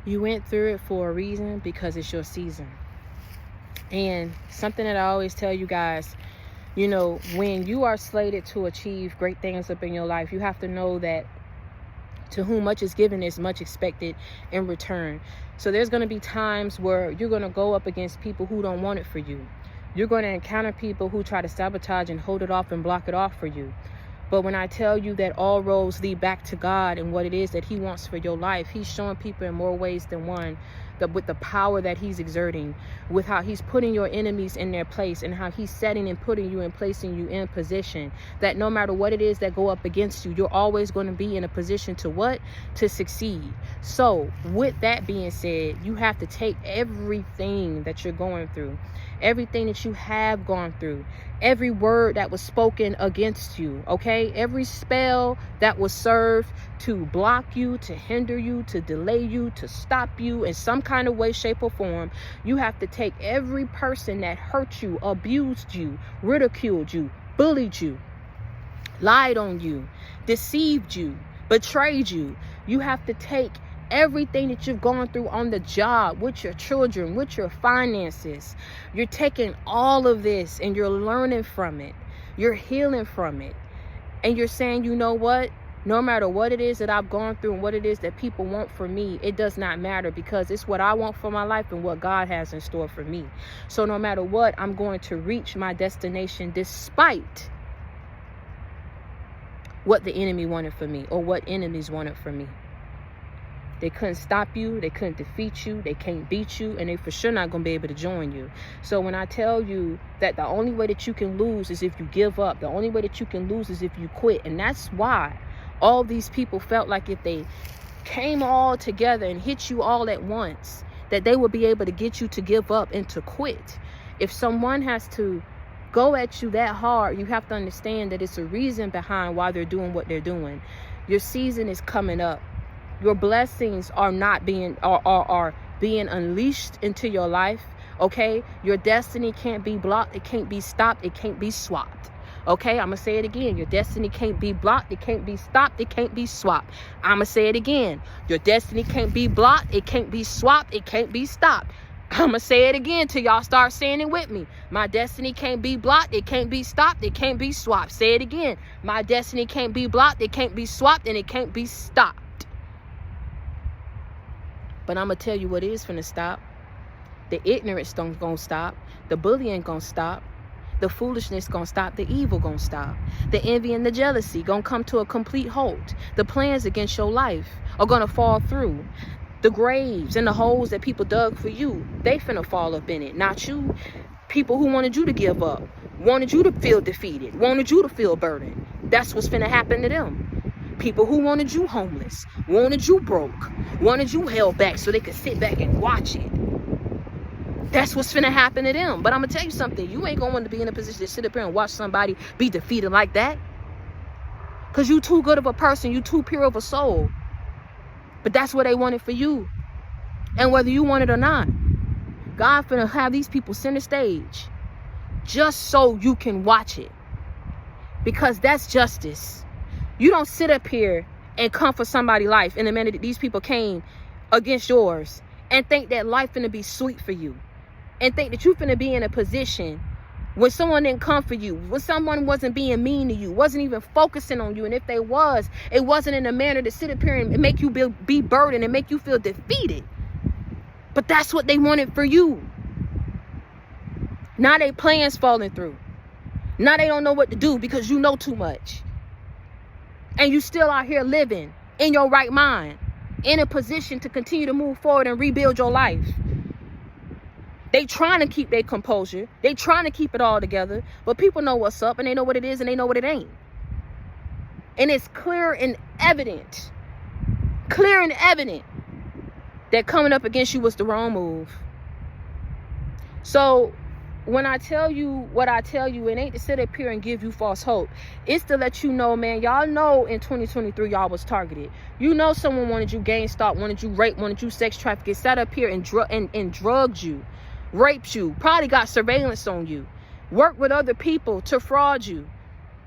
You went through it for a reason, because it's your season. And something that I always tell you guys, you know, when you are slated to achieve great things up in your life, you have to know that to whom much is given is much expected in return. So there's going to be times where you're going to go up against people who don't want it for you. You're going to encounter people who try to sabotage and hold it off and block it off for you. But when I tell you that all roads lead back to God and what it is that he wants for your life, he's showing people in more ways than one that with the power that he's exerting, with how he's putting your enemies in their place, and how he's setting and putting you and placing you in position that no matter what it is that go up against you, you're always going to be in a position to what? To succeed. So with that being said, you have to take everything that you're going through, everything that you have gone through, every word that was spoken against you, okay? Every spell that was served to block you, to hinder you, to delay you, to stop you in some kind of way, shape, or form. You have to take every person that hurt you, abused you, ridiculed you, bullied you, lied on you, deceived you, betrayed you. You have to take everything that you've gone through on the job, with your children, with your finances. You're taking all of this and you're learning from it. You're healing from it. And you're saying, you know what? No matter what it is that I've gone through and what it is that people want for me, it does not matter, because it's what I want for my life and what God has in store for me. So no matter what, I'm going to reach my destination despite what the enemy wanted for me or what enemies wanted for me. They couldn't stop you. They couldn't defeat you. They can't beat you. And they for sure not going to be able to join you. So when I tell you that the only way that you can lose is if you give up, the only way that you can lose is if you quit. And that's why all these people felt like if they came all together and hit you all at once, that they would be able to get you to give up and to quit. If someone has to go at you that hard, you have to understand that it's a reason behind why they're doing what they're doing. Your season is coming up. Your blessings are not being are being unleashed into your life. Okay, your destiny can't be blocked. It can't be stopped. It can't be swapped. Okay, I'm gonna say it again. Your destiny can't be blocked. It can't be stopped. It can't be swapped. I'm gonna say it again. Your destiny can't be blocked. It can't be swapped. It can't be stopped. I'm gonna say it again till y'all start saying it with me. My destiny can't be blocked. It can't be stopped. It can't be swapped. Say it again. My destiny can't be blocked. It can't be swapped, and it can't be stopped. But I'm going to tell you what is finna stop. The ignorance don't gonna stop. The bullying gonna stop. The foolishness gonna stop. The evil gonna stop. The envy and the jealousy gonna come to a complete halt. The plans against your life are gonna fall through. The graves and the holes that people dug for you, they finna fall up in it. Not you. People who wanted you to give up, wanted you to feel defeated, wanted you to feel burdened. That's what's finna happen to them. People who wanted you homeless, wanted you broke, wanted you held back so they could sit back and watch it. That's what's finna happen to them. But I'm gonna tell you something. You ain't gonna want to be in a position to sit up here and watch somebody be defeated like that. Because you too good of a person. You too pure of a soul. But that's what they wanted for you. And whether you want it or not, God finna have these people center stage just so you can watch it. Because that's justice. You don't sit up here and come for somebody's life in the minute that these people came against yours and think that life finna be sweet for you. And think that you finna be in a position when someone didn't come for you, when someone wasn't being mean to you, wasn't even focusing on you. And if they was, it wasn't in a manner to sit up here and make you be burdened and make you feel defeated. But that's what they wanted for you. Now they plans falling through. Now they don't know what to do because you know too much. And you still out here living in your right mind, in a position to continue to move forward and rebuild your life. They trying to keep their composure. They trying to keep it all together. But people know what's up and they know what it is and they know what it ain't. And it's clear and evident that coming up against you was the wrong move. So when I tell you what I tell you, it ain't to sit up here and give you false hope. It's to let you know, man, y'all know in 2023 y'all was targeted. You know someone wanted you GameStop, wanted you raped, wanted you sex trafficked, sat up here and drugged you, raped you, probably got surveillance on you, worked with other people to fraud you.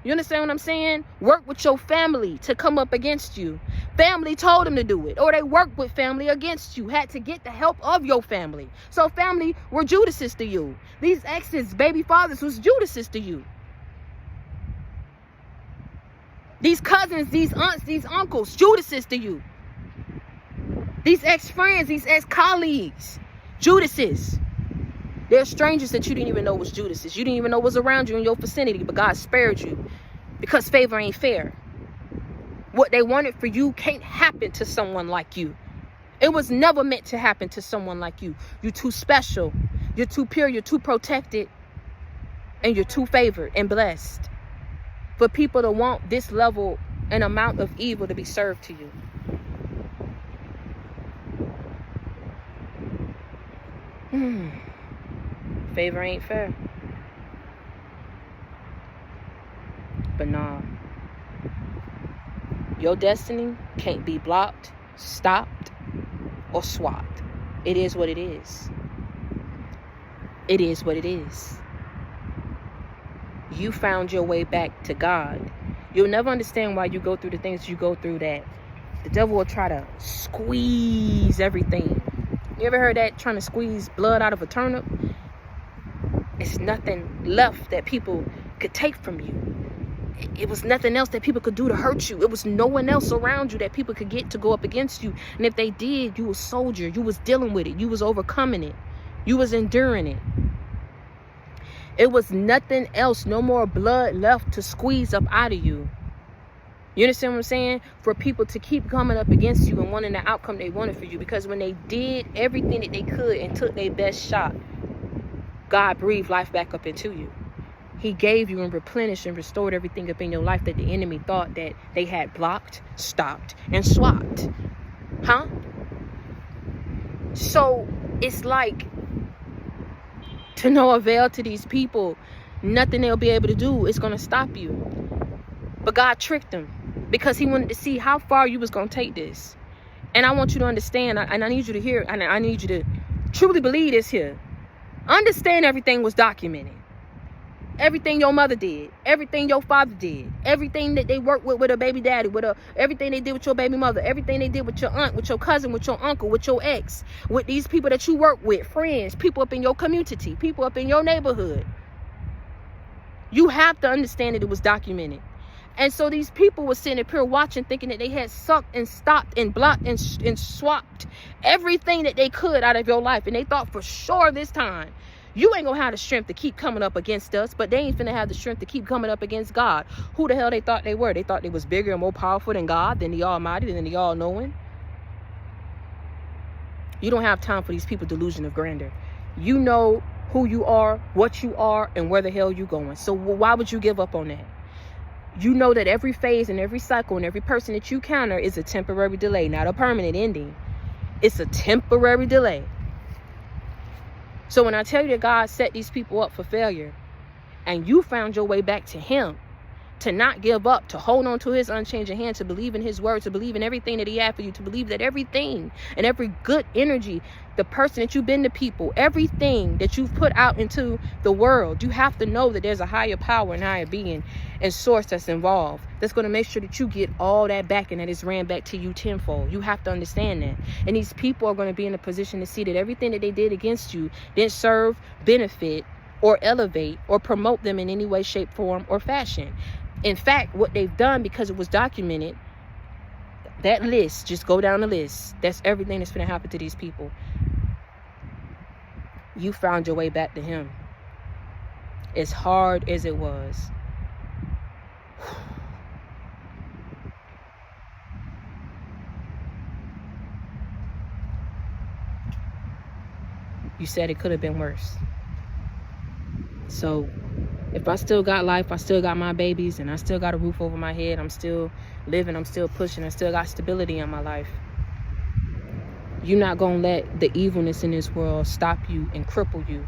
You understand what I'm saying? Work with your family to come up against you. Family told them to do it. Or they worked with family against you. Had to get the help of your family. So family were Judases to you. These exes, baby fathers was Judases to you. These cousins, these aunts, these uncles, Judases to you. These ex-friends, these ex-colleagues, Judases. They're strangers that you didn't even know was Judases. You didn't even know was around you in your vicinity, but God spared you because favor ain't fair. What they wanted for you can't happen to someone like you. It was never meant to happen to someone like you. You're too special. You're too pure. You're too protected. And you're too favored and blessed for people to want this level and amount of evil to be served to you. Favor ain't fair. But nah. Your destiny can't be blocked, stopped, or swapped. It is what it is. It is what it is. You found your way back to God. You'll never understand why you go through the things you go through, that the devil will try to squeeze everything. You ever heard that? Trying to squeeze blood out of a turnip? It's nothing left that people could take from you. It was nothing else that people could do to hurt you. It was no one else around you that people could get to go up against you. And if they did, you was soldier. You was dealing with it. You was overcoming it. You was enduring it. It was nothing else. No more blood left to squeeze up out of you. You understand what I'm saying? For people to keep coming up against you and wanting the outcome they wanted for you. Because when they did everything that they could and took their best shot, God breathed life back up into you. He gave you and replenished and restored everything up in your life that the enemy thought that they had blocked, stopped, and swapped. Huh? So it's like, to no avail to these people, nothing they'll be able to do is going to stop you. But God tricked them because he wanted to see how far you was going to take this. And I want you to understand, and I need you to hear, and I need you to truly believe this here. Understand everything was documented. Everything your mother did, everything your father did, everything that they worked with a baby daddy, everything they did with your baby mother, everything they did with your aunt, with your cousin, with your uncle, with your ex, with these people that you work with, friends, people up in your community, people up in your neighborhood. You have to understand that it was documented. And so these people were sitting up here watching, thinking that they had sucked and stopped and blocked and swapped everything that they could out of your life. And they thought for sure this time, you ain't gonna have the strength to keep coming up against us, but they ain't finna have the strength to keep coming up against God. Who the hell they thought they were? They thought they was bigger and more powerful than God, than the Almighty, than the All-Knowing. You don't have time for these people delusion of grandeur. You know who you are, what you are, and where the hell you going. So why would you give up on that? You know that every phase and every cycle and every person that you counter is a temporary delay, not a permanent ending. It's a temporary delay. So when I tell you that God set these people up for failure and you found your way back to him, to not give up, to hold on to his unchanging hand, to believe in his word, to believe in everything that he had for you, to believe that everything and every good energy, the person that you've been to people, everything that you've put out into the world, you have to know that there's a higher power and higher being and source that's involved, that's going to make sure that you get all that back and that it's ran back to you tenfold. You have to understand that. And these people are going to be in a position to see that everything that they did against you didn't serve, benefit, or elevate or promote them in any way, shape, form, or fashion. In fact, what they've done, because it was documented, that list, just go down the list. That's everything that's going to happen to these people. You found your way back to him. As hard as it was. You said it could have been worse. So if I still got life, I still got my babies, and I still got a roof over my head, I'm still living, I'm still pushing, I still got stability in my life. You're not going to let the evilness in this world stop you and cripple you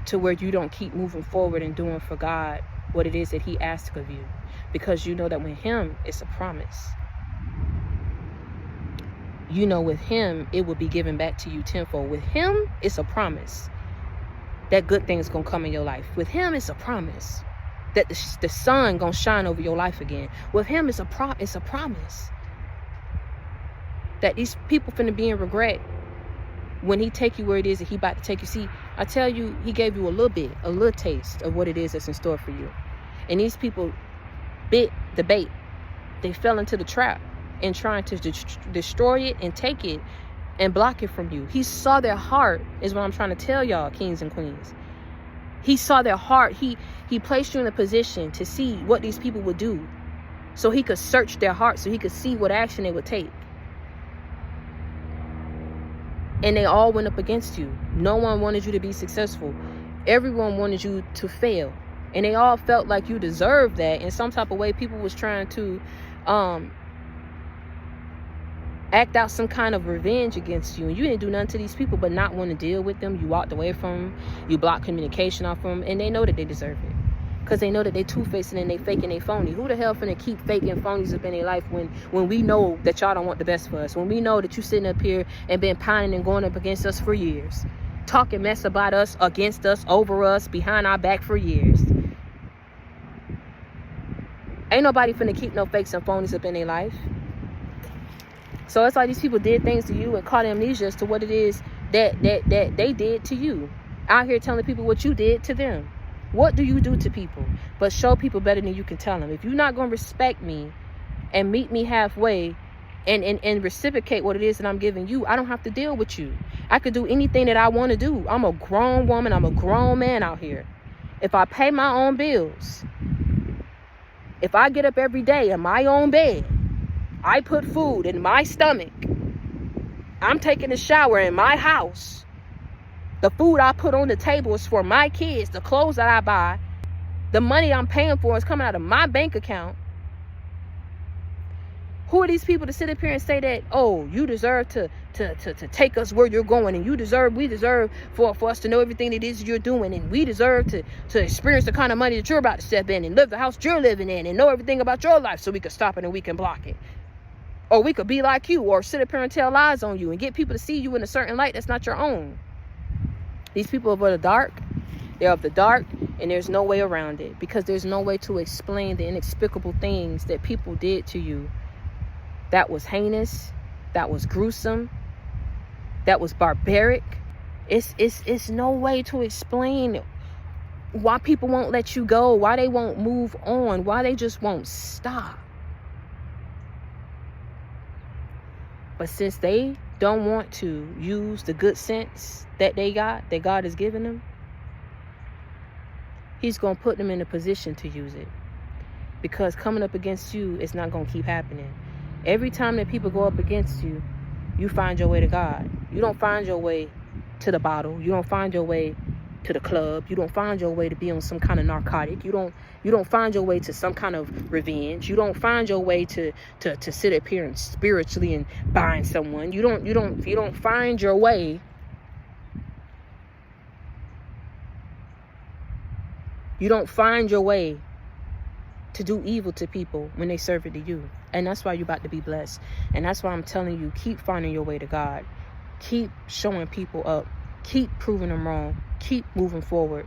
to where you don't keep moving forward and doing for God what it is that he asks of you. Because you know that with him, it's a promise. You know with him, it will be given back to you tenfold. With him, it's a promise that good things gonna come in your life. With him, it's a promise. that the sun gonna shine over your life again. With him, it's a promise that these people finna be in regret when he take you where it is that he about to take you. See, I tell you, he gave you a little taste of what it is that's in store for you. And these people bit the bait. They fell into the trap and trying to destroy it and take it and block it from you. He saw their heart, is what I'm trying to tell y'all, kings and queens. He saw their heart. He placed you in a position to see what these people would do, so he could search their heart, so he could see what action they would take. And they all went up against you. No one wanted you to be successful. Everyone wanted you to fail. And they all felt like you deserved that. In some type of way, people was trying to act out some kind of revenge against you. And you didn't do nothing to these people but not want to deal with them. You walked away from them. You blocked communication off them. And they know that they deserve it. Because they know that they two-facing and they faking, they phony. Who the hell finna keep faking phonies up in their life when we know that y'all don't want the best for us? When we know that you sitting up here and been pining and going up against us for years. Talking mess about us, against us, over us, behind our back for years. Ain't nobody finna keep no fakes and phonies up in their life. So it's like these people did things to you and caught amnesia as to what it is that they did to you. Out here telling people what you did to them. What do you do to people? But show people better than you can tell them. If you're not going to respect me and meet me halfway and reciprocate what it is that I'm giving you, I don't have to deal with you. I could do anything that I want to do. I'm a grown woman. I'm a grown man out here. If I pay my own bills, if I get up every day in my own bed, I put food in my stomach, I'm taking a shower in my house, the food I put on the table is for my kids, the clothes that I buy, the money I'm paying for is coming out of my bank account. Who are these people to sit up here and say that, oh, you deserve to take us where you're going, and we deserve for us to know everything it is you're doing, and we deserve to experience the kind of money that you're about to step in and live the house you're living in and know everything about your life so we can stop it and we can block it. Or we could be like you, or sit up here and tell lies on you and get people to see you in a certain light that's not your own. These people are of the dark. They're of the dark, and there's no way around it, because there's no way to explain the inexplicable things that people did to you. That was heinous. That was gruesome. That was barbaric. It's no way to explain why people won't let you go, why they won't move on, why they just won't stop. But since they don't want to use the good sense that they got, that God has given them, he's going to put them in a position to use it. Because coming up against you is not going to keep happening. Every time that people go up against you, you find your way to God. You don't find your way to the bottle. You don't find your way to the club. You don't find your way to be on some kind of narcotic. You don't find your way to some kind of revenge. You don't find your way to sit up here and spiritually and bind someone. You don't find your way to do evil to people when they serve it to you. And that's why you're about to be blessed. And that's why I'm telling you, keep finding your way to God. Keep showing people up. Keep proving them wrong. Keep moving forward.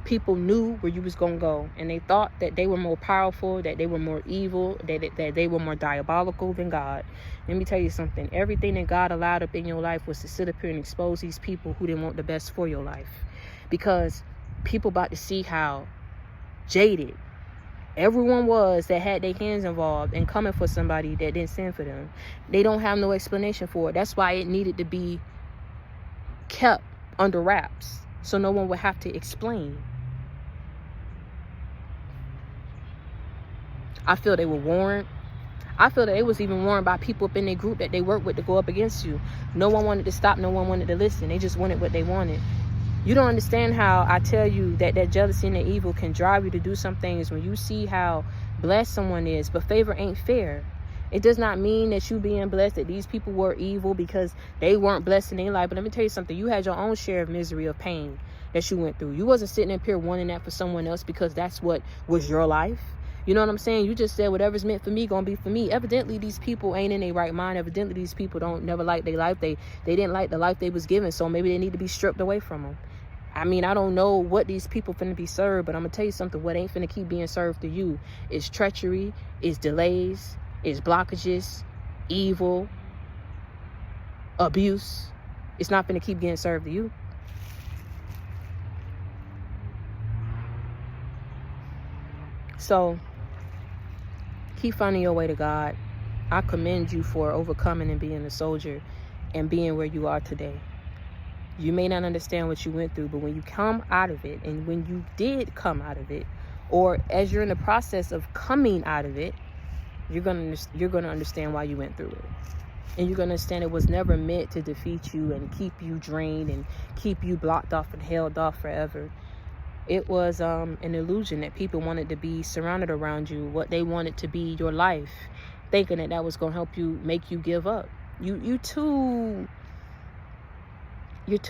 People knew where you was going to go. And they thought that they were more powerful, that they were more evil, that they were more diabolical than God. Let me tell you something. Everything that God allowed up in your life was to sit up here and expose these people who didn't want the best for your life. Because people about to see how jaded everyone was that had their hands involved and coming for somebody that didn't stand for them. They don't have no explanation for it. That's why it needed to be kept under wraps, so no one would have to explain. I feel they were warned. I feel that it was even warned by people up in their group that they worked with to go up against you. No one wanted to stop. No one wanted to listen. They just wanted what they wanted. You don't understand how I tell you that jealousy and that evil can drive you to do some things when you see how blessed someone is. But favor ain't fair. It does not mean that you being blessed, that these people were evil because they weren't blessed in their life. But let me tell you something. You had your own share of misery, of pain that you went through. You wasn't sitting up here wanting that for someone else because that's what was your life. You know what I'm saying? You just said whatever's meant for me gonna be for me. Evidently, these people ain't in their right mind. Evidently, these people never like their life. They didn't like the life they was given. So maybe they need to be stripped away from them. I mean, I don't know what these people finna be served, but I'm gonna tell you something. What ain't finna keep being served to you is treachery, is delays, is blockages, evil, abuse. It's not finna keep getting served to you. So keep finding your way to God. I commend you for overcoming and being a soldier and being where you are today. You may not understand what you went through, but when you come out of it, and when you did come out of it, or as you're in the process of coming out of it, you're gonna understand why you went through it. And you're gonna understand it was never meant to defeat you and keep you drained and keep you blocked off and held off forever. It was an illusion that people wanted to be surrounded around you, what they wanted to be your life, thinking that that was gonna help you, make you give up. You're too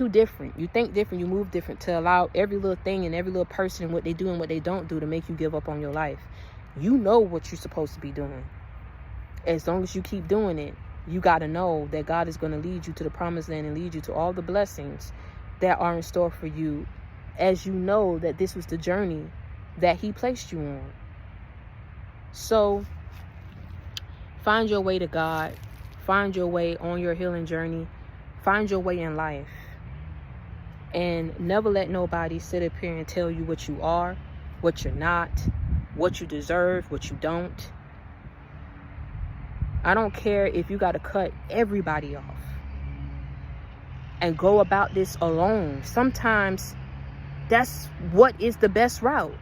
different. You think different, you move different, to allow every little thing and every little person, what they do and what they don't do, to make you give up on your life. You know what you're supposed to be doing. As long as you keep doing it, you got to know that God is going to lead you to the promised land and lead you to all the blessings that are in store for you, as you know that this was the journey that he placed you on. So find your way to God. Find your way on your healing journey. Find your way in life. And never let nobody sit up here and tell you what you are, what you're not, what you deserve, what you don't. I don't care if you got to cut everybody off and go about this alone. Sometimes that's what is the best route,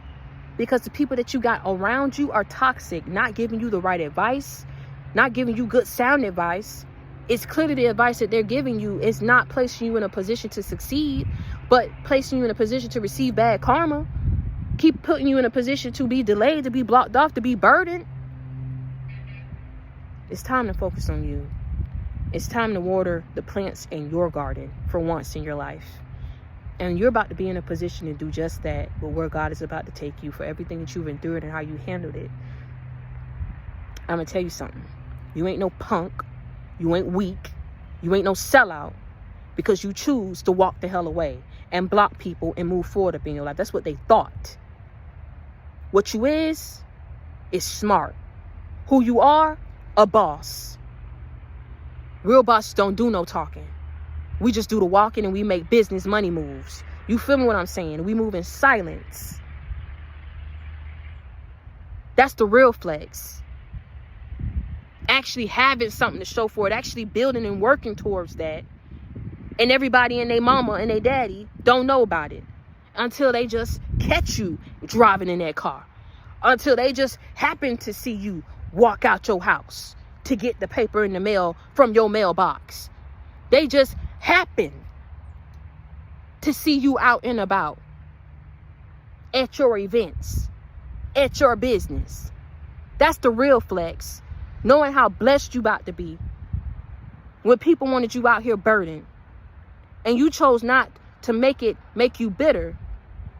because the people that you got around you are toxic, not giving you the right advice, not giving you good sound advice. It's clearly the advice that they're giving you is not placing you in a position to succeed, but placing you in a position to receive bad karma. Keep putting you in a position to be delayed, to be blocked off, to be burdened. It's time to focus on you. It's time to water the plants in your garden for once in your life. And you're about to be in a position to do just that, but where God is about to take you, for everything that you've endured and how you handled it. I'm going to tell you something. You ain't no punk. You ain't weak. You ain't no sellout, because you choose to walk the hell away and block people and move forward up in your life. That's what they thought. What you is smart. Who you are, a boss. Real bosses don't do no talking. We just do the walking, and we make business money moves. You feel me what I'm saying? We move in silence. That's the real flex. Actually having something to show for it, actually building and working towards that. And everybody and their mama and their daddy don't know about it until they just catch you driving in that car, until they just happen to see you walk out your house to get the paper in the mail from your mailbox. They just happen to see you out and about at your events, at your business. That's the real flex. Knowing how blessed you about to be when people wanted you out here burdened, and you chose not to make you bitter,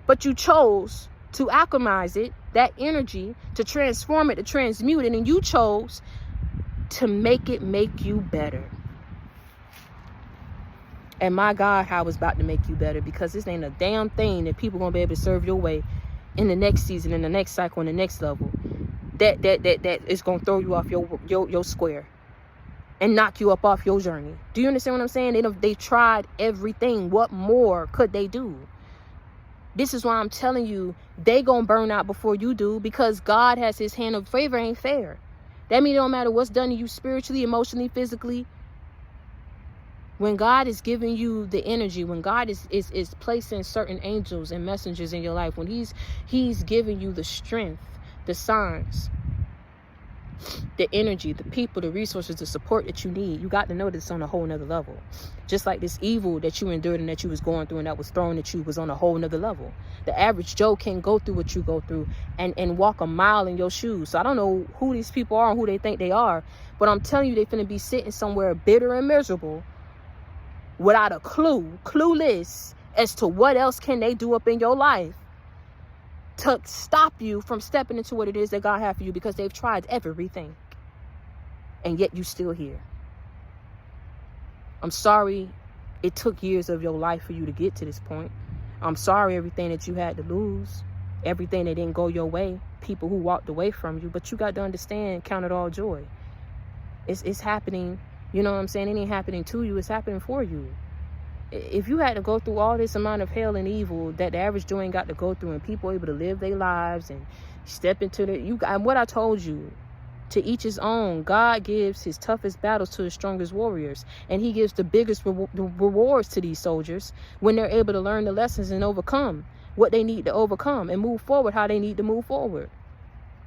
but you chose to alchemize it, that energy, to transform it, to transmute it, and you chose to make you better. And my God, how it's about to make you better, because this ain't a damn thing that people gonna be able to serve your way in the next season, in the next cycle, in the next level. That is gonna throw you off your square and knock you up off your journey. Do you understand what I'm saying? They tried everything. What more could they do? This is why I'm telling you, they gonna burn out before you do, because God has his hand of favor. Ain't fair. That means it don't matter what's done to you spiritually, emotionally, physically. When God is giving you the energy, when God is placing certain angels and messengers in your life, when he's giving you the strength, the signs, the energy, the people, the resources, the support that you need, you got to know that it's on a whole nother level. Just like this evil that you endured and that you was going through and that was thrown at you was on a whole nother level. The average Joe can't go through what you go through and walk a mile in your shoes. So I don't know who these people are and who they think they are, but I'm telling you, they finna be sitting somewhere bitter and miserable without a clueless as to what else can they do up in your life to stop you from stepping into what it is that God has for you, because they've tried everything and yet you still here. I'm sorry it took years of your life for you to get to this point. I'm sorry everything that you had to lose, everything that didn't go your way, people who walked away from you. But you got to understand, count it all joy. It's happening. You know what I'm saying? It ain't happening to you. It's happening for you. If you had to go through all this amount of hell and evil that the average Joe ain't got to go through, and people able to live their lives and step into and what I told you, to each his own. God gives his toughest battles to his strongest warriors, and he gives the biggest rewards to these soldiers when they're able to learn the lessons and overcome what they need to overcome and move forward how they need to move forward.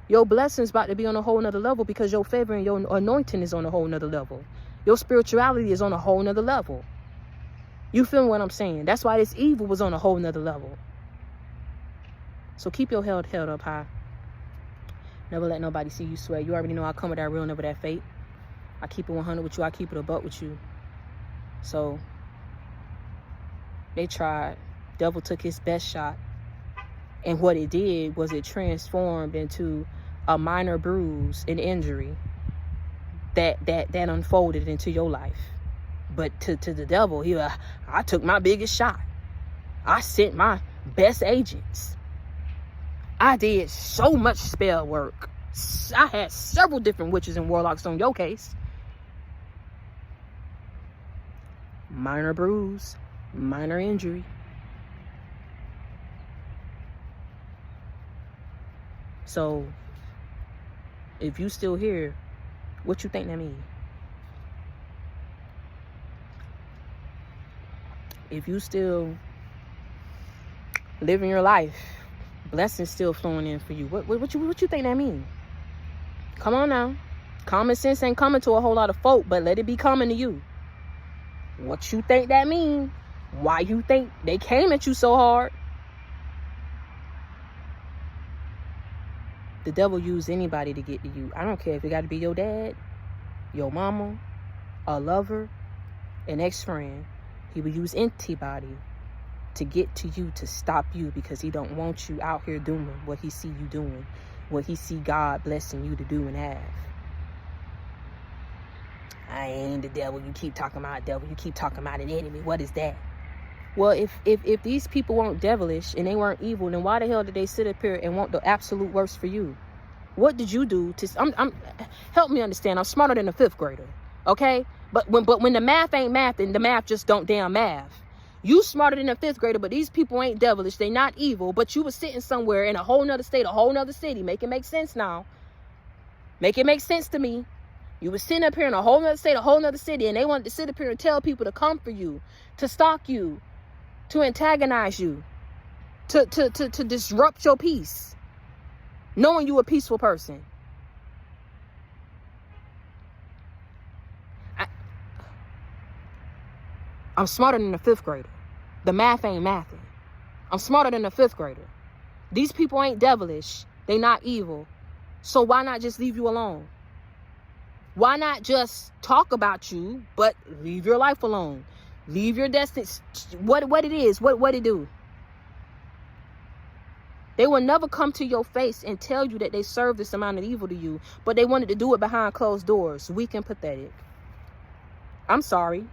Your blessing's about to be on a whole nother level because your favor and your anointing is on a whole nother level. Your spirituality is on a whole nother level. You feel what I'm saying? That's why this evil was on a whole nother level. So keep your head up high. Never let nobody see you sweat. You already know I come with that real, never that fake. I keep it 100 with you. I keep it a buck with you. So they tried. Devil took his best shot. And what it did was it transformed into a minor bruise, an injury that unfolded into your life. But to the devil, I took my biggest shot. I sent my best agents. I did so much spell work. I had several different witches and warlocks on your case. Minor bruise, minor injury. So, if you still here, what you think that means? If you still living your life, blessings still flowing in for you, what you think that means? Come on now. Common sense ain't coming to a whole lot of folk, but let it be coming to you. What you think that means? Why you think they came at you so hard? The devil used anybody to get to you. I don't care if it got to be your dad, your mama, a lover, an ex-friend. He will use anybody to get to you, to stop you, because he don't want you out here doing what he see you doing, what he see God blessing you to do and have. I ain't the devil. You keep talking about devil. You keep talking about an enemy. What is that? Well, if these people weren't devilish and they weren't evil, then why the hell did they sit up here and want the absolute worst for you? What did you do to? Help me understand. I'm smarter than a 5th grader, okay? But when the math ain't math, and the math just don't damn math. You smarter than a 5th grader, but these people ain't devilish. They not evil. But you was sitting somewhere in a whole nother state, a whole nother city. Make it make sense now. Make it make sense to me. You was sitting up here in a whole nother state, a whole nother city, and they wanted to sit up here and tell people to come for you, to stalk you, to antagonize you, to disrupt your peace, knowing you a peaceful person. I'm smarter than a 5th grader. The math ain't mathing. I'm smarter than a 5th grader. These people ain't devilish. They not evil. So why not just leave you alone? Why not just talk about you, but leave your life alone? Leave your destiny. What it is, what it do? They will never come to your face and tell you that they serve this amount of evil to you, but they wanted to do it behind closed doors. Weak and pathetic. I'm sorry.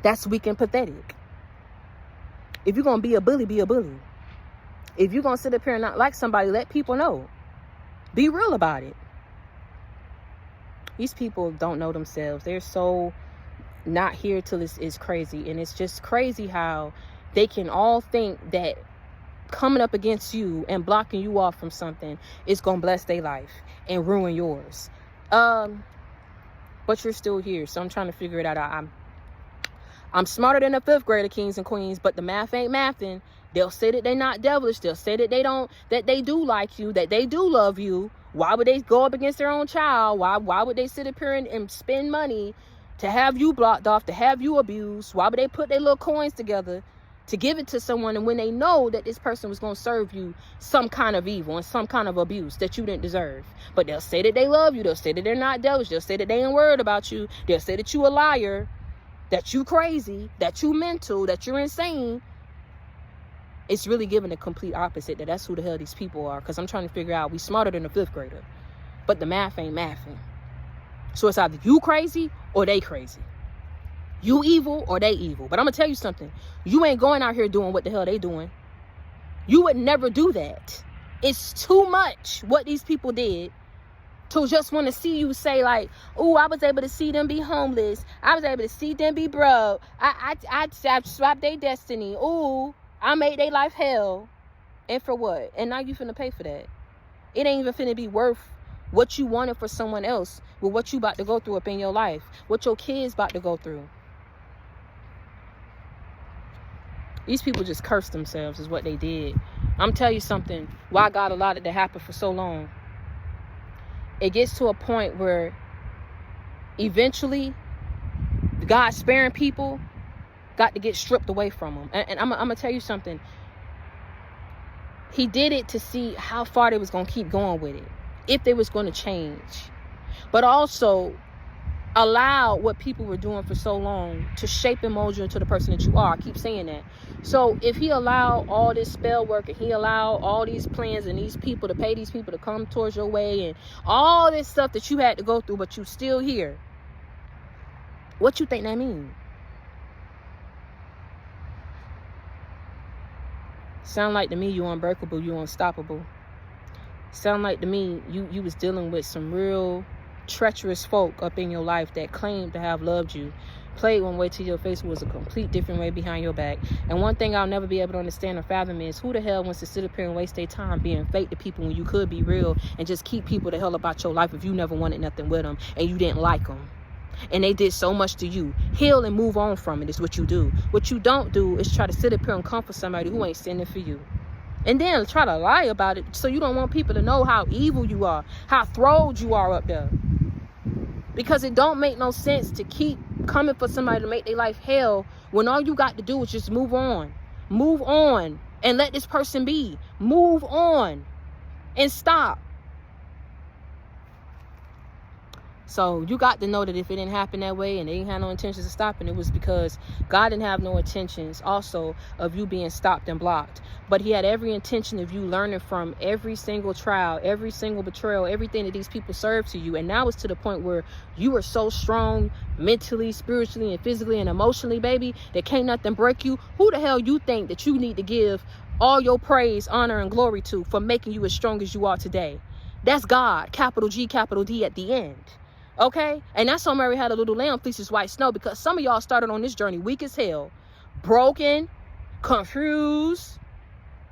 That's weak and pathetic. If you're going to be a bully, be a bully. If you're going to sit up here and not like somebody, let people know. Be real about it. These people don't know themselves. They're so not here till it's crazy. And it's just crazy how they can all think that coming up against you and blocking you off from something is going to bless their life and ruin yours. But you're still here. So I'm trying to figure it out. I'm smarter than a 5th grader, kings and queens, but the math ain't mathing. They'll say that they're not devilish. They'll say that they do like you, that they do love you. Why would they go up against their own child? Why would they sit up here and spend money to have you blocked off, to have you abused? Why would they put their little coins together to give it to someone, and when they know that this person was going to serve you some kind of evil and some kind of abuse that you didn't deserve? But they'll say that they love you. They'll say that they're not devilish. They'll say that they ain't worried about you. They'll say that you a liar, that you crazy, that you mental, that you're insane. It's really giving the complete opposite, that's who the hell these people are. Because I'm trying to figure out, we smarter than a 5th grader, but the math ain't mathing. So it's either you crazy or they crazy. You evil or they evil. But I'm going to tell you something. You ain't going out here doing what the hell they doing. You would never do that. It's too much what these people did to just want to see you say like, oh, I was able to see them be homeless. I was able to see them be broke. I swapped their destiny. Oh, I made their life hell. And for what? And now you finna pay for that. It ain't even finna be worth what you wanted for someone else with what you about to go through up in your life. What your kids about to go through. These people just cursed themselves is what they did. I'm telling you something. Why God allowed it to happen for so long. It gets to a point where eventually God sparing people got to get stripped away from them. And I'm going to tell you something. He did it to see how far they was going to keep going with it. If they was going to change. But also allow what people were doing for so long to shape and mold you into the person that you are. I keep saying that. So if he allowed all this spell work and he allowed all these plans and these people to pay these people to come towards your way and all this stuff that you had to go through, but you still here, what you think that means? Sound like to me you unbreakable, you unstoppable. Sound like to me you was dealing with some real treacherous folk up in your life that claimed to have loved you, played one way to your face, was a complete different way behind your back. And one thing I'll never be able to understand or fathom is who the hell wants to sit up here and waste their time being fake to people when you could be real and just keep people the hell about your life if you never wanted nothing with them and you didn't like them and they did so much to you. Heal and move on from it is what you do. What you don't do is try to sit up here and comfort somebody who ain't standing for you. And then try to lie about it so you don't want people to know how evil you are, how thrilled you are up there. Because it don't make no sense to keep coming for somebody to make their life hell when all you got to do is just move on. Move on and let this person be. Move on and stop. So you got to know that if it didn't happen that way and they didn't have no intentions of stopping, it was because God didn't have no intentions also of you being stopped and blocked. But he had every intention of you learning from every single trial, every single betrayal, everything that these people served to you. And now it's to the point where you are so strong mentally, spiritually, and physically and emotionally, baby, that can't nothing break you. Who the hell you think that you need to give all your praise, honor, and glory to for making you as strong as you are today? That's God, capital G, capital D at the end. Okay? And that's why Mary had a little lamb fleeces white snow, because some of y'all started on this journey weak as hell, broken, confused,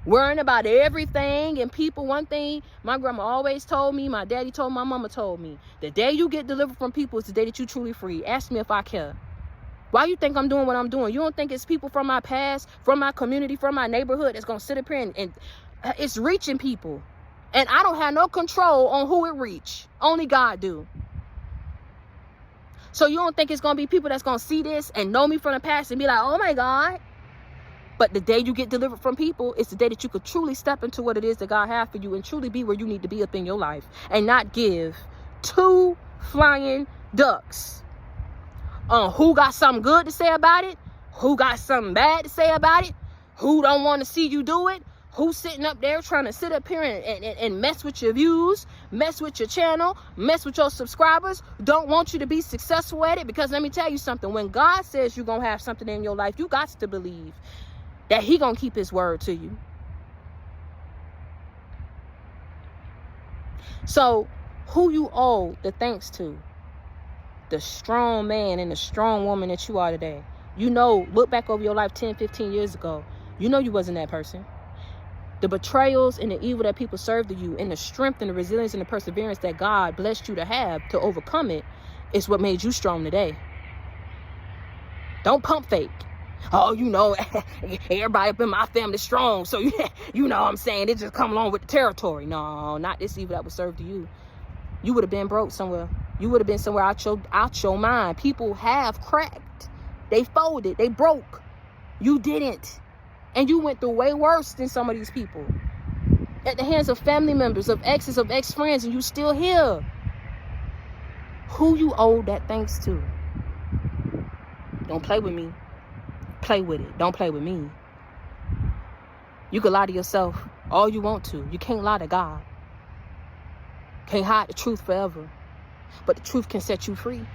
worrying about everything and people. One thing my grandma always told me, my daddy told, my mama told me, the day you get delivered from people is the day that you truly free. Ask me if I care. Why you think I'm doing what I'm doing? You don't think it's people from my past, from my community, from my neighborhood that's going to sit up here and it's reaching people. And I don't have no control on who it reach. Only God do. So you don't think it's going to be people that's going to see this and know me from the past and be like, oh my God. But the day you get delivered from people, it's the day that you could truly step into what it is that God has for you and truly be where you need to be up in your life and not give two flying ducks on who got something good to say about it, who got something bad to say about it, who don't want to see you do it, who's sitting up there trying to sit up here and mess with your views, mess with your channel, mess with your subscribers, don't want you to be successful at it. Because let me tell you something, when God says you're going to have something in your life, you got to believe that he going to keep his word to you. So who you owe the thanks to? The strong man and the strong woman that you are today. You know, look back over your life 10, 15 years ago. You know you wasn't that person. The betrayals and the evil that people served to you and the strength and the resilience and the perseverance that God blessed you to have to overcome it is what made you strong today. Don't pump fake. Oh, you know, everybody up in my family strong. So, you know what I'm saying? It just come along with the territory. No, not this evil that was served to you. You would have been broke somewhere. You would have been somewhere out your mind. People have cracked. They folded. They broke. You didn't. And you went through way worse than some of these people. At the hands of family members, of exes, of ex-friends, and you still here. Who you owe that thanks to? Don't play with me. Play with it. Don't play with me. You can lie to yourself all you want to. You can't lie to God. Can't hide the truth forever. But the truth can set you free.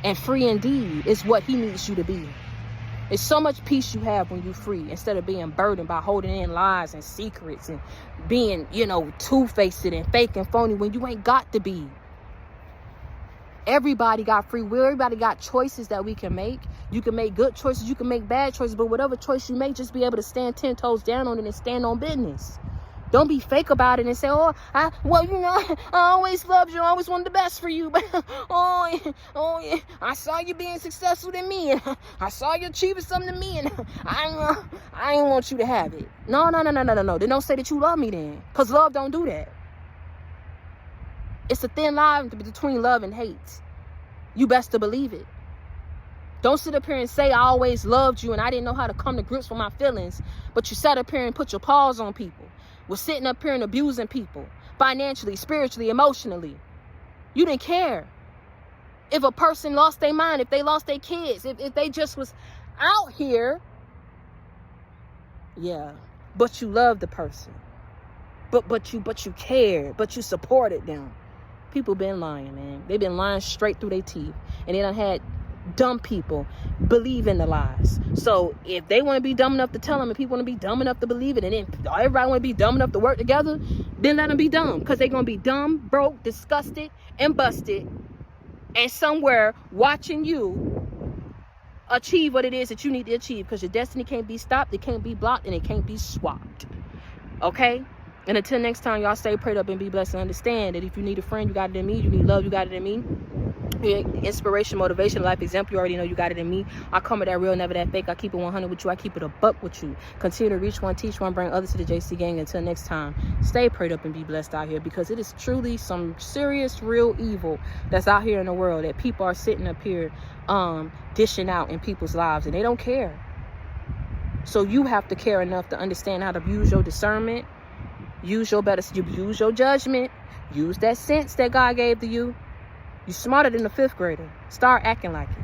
And free indeed is what he needs you to be. It's so much peace you have when you're free, instead of being burdened by holding in lies and secrets and being, two-faced and fake and phony when you ain't got to be. Everybody got free will. Everybody got choices that we can make. You can make good choices. You can make bad choices. But whatever choice you make, just be able to stand 10 toes down on it and stand on business. Don't be fake about it and say, I always loved you. I always wanted the best for you. But, yeah, I saw you being successful than me. And I saw you achieving something to me. And I ain't want you to have it. No. Then don't say that you love me then. Because love don't do that. It's a thin line between love and hate. You best to believe it. Don't sit up here and say I always loved you and I didn't know how to come to grips with my feelings. But you sat up here and put your paws on people. Was sitting up here and abusing people. Financially, spiritually, emotionally. You didn't care. If a person lost their mind, if they lost their kids, if they just was out here. Yeah. But you loved the person. But you cared. But you supported them. People been lying, man. They've been lying straight through their teeth. And they done had dumb people believe in the lies. So if they want to be dumb enough to tell them, and people want to be dumb enough to believe it, and then everybody want to be dumb enough to work together, then let them be dumb. Because they're going to be dumb, broke, disgusted, and busted. And somewhere watching you achieve what it is that you need to achieve. Because your destiny can't be stopped, it can't be blocked, and it can't be swapped. Okay? And until next time, y'all stay prayed up and be blessed, and understand that if you need a friend, you got it in me. You need love, you got it in me. Inspiration, motivation, life example, you already know you got it in me. I come with that real, never that fake. I keep it 100 with you. I keep it a buck with you. Continue to reach one, teach one, bring others to the JC gang. Until next time, stay prayed up and be blessed out here, because it is truly some serious, real evil that's out here in the world that people are sitting up here dishing out in people's lives, and they don't care. So you have to care enough to understand how to use your discernment, use your judgment, use that sense that God gave to you. You're smarter than a 5th grader. Start acting like it.